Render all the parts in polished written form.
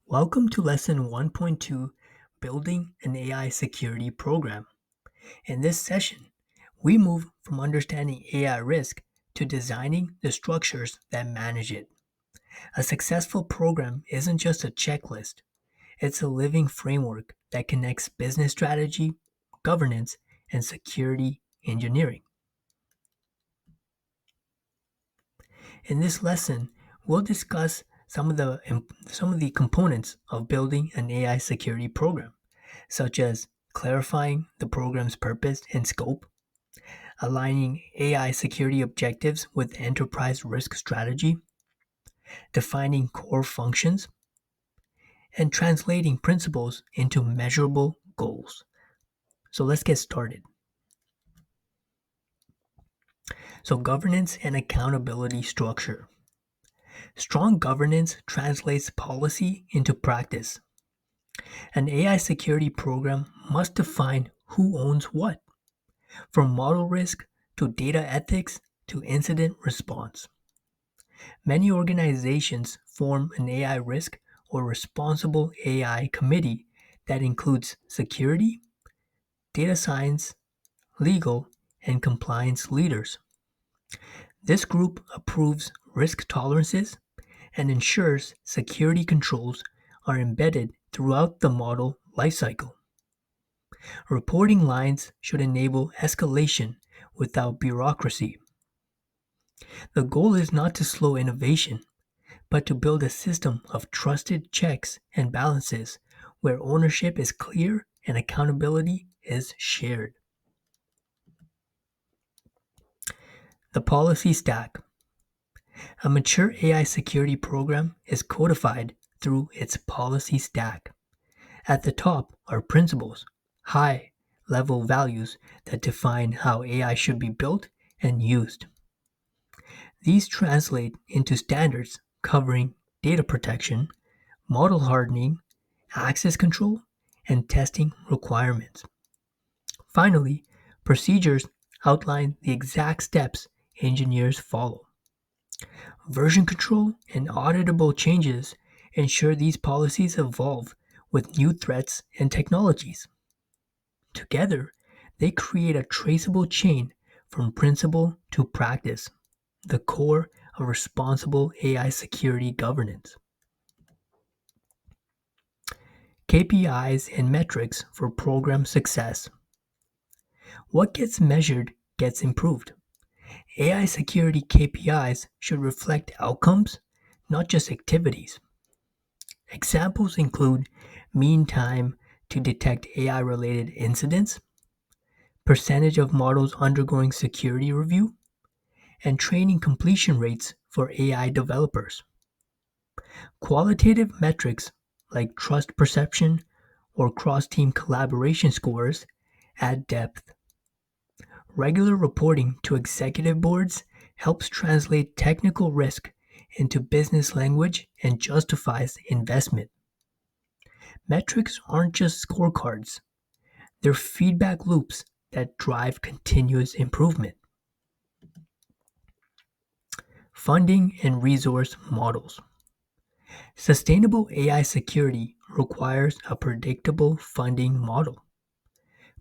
Welcome to Lesson 1.2 Building an AI Security Program. In this session, we move from understanding AI risk to designing the structures that manage it. A successful program isn't just a checklist, it's a living framework that connects business strategy, governance, and security engineering. In this lesson, we'll discuss some of the components of building an AI security program, such as clarifying the program's purpose and scope, aligning AI security objectives with enterprise risk strategy, defining core functions, and translating principles into measurable goals. So let's get started. So, governance and accountability structure. Strong governance translates policy into practice. An AI security program must define who owns what, from model risk to data ethics to incident response. Many organizations form an AI risk or responsible AI committee that includes security, data science, legal, and compliance leaders. This group approves risk tolerances and ensures security controls are embedded throughout the model lifecycle. Reporting lines should enable escalation without bureaucracy. The goal is not to slow innovation, but to build a system of trusted checks and balances where ownership is clear and accountability is shared. The policy stack. A mature AI security program is codified through its policy stack. At the top are principles, high level values that define how AI should be built and used. These translate into standards covering data protection, model hardening, access control, and testing requirements. Finally, procedures outline the exact steps engineers follow. Version control and auditable changes ensure these policies evolve with new threats and technologies. Together, they create a traceable chain from principle to practice, the core of responsible AI security governance. KPIs and metrics for program success. What gets measured gets improved. AI security KPIs should reflect outcomes, not just activities. Examples include mean time to detect AI related incidents, percentage of models undergoing security review, and training completion rates for AI developers. Qualitative metrics like trust perception or cross team collaboration scores add depth. Regular reporting to executive boards helps translate technical risk into business language and justifies investment. Metrics aren't just scorecards, they're feedback loops that drive continuous improvement. Funding and resource models. Sustainable AI security requires a predictable funding model.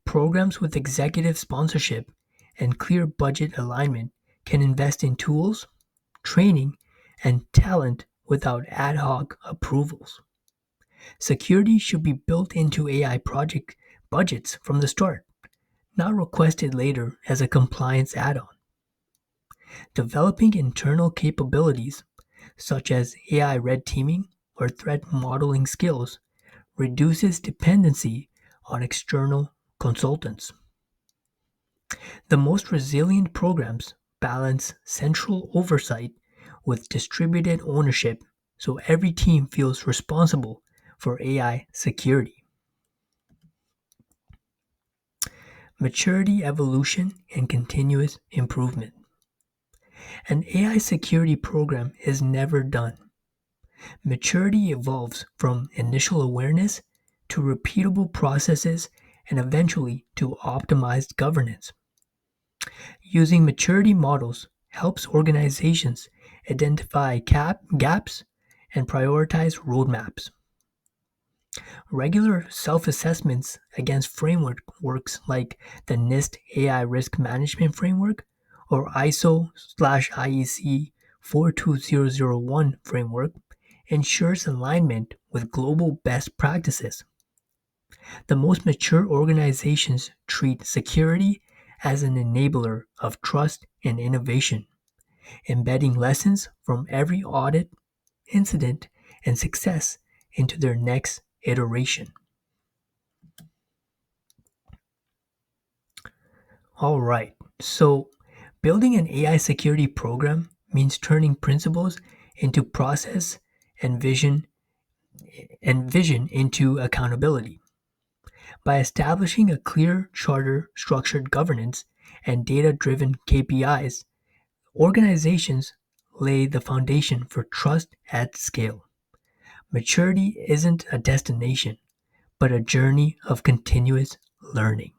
Programs with executive sponsorship and clear budget alignment can invest in tools, training, and talent without ad hoc approvals. Security should be built into AI project budgets from the start, not requested later as a compliance add on. Developing internal capabilities, such as AI red teaming or threat modeling skills, reduces dependency on external consultants. The most resilient programs balance central oversight with distributed ownership so every team feels responsible for AI security. Maturity evolution and continuous improvement. An AI security program is never done. Maturity evolves from initial awareness to repeatable processes and eventually to optimized governance. Using maturity models helps organizations identify gaps and prioritize roadmaps. Regular self-assessments against frameworks like the NIST AI Risk Management Framework or ISO/IEC 42001 framework ensures alignment with global best practices. The most mature organizations treat security as an enabler of trust and innovation, embedding lessons from every audit, incident, and success into their next iteration. All right, so building an AI security program means turning principles into process and vision into accountability. By establishing a clear charter structured governance and data driven KPIs, organizations lay the foundation for trust at scale. Maturity isn't a destination, but a journey of continuous learning.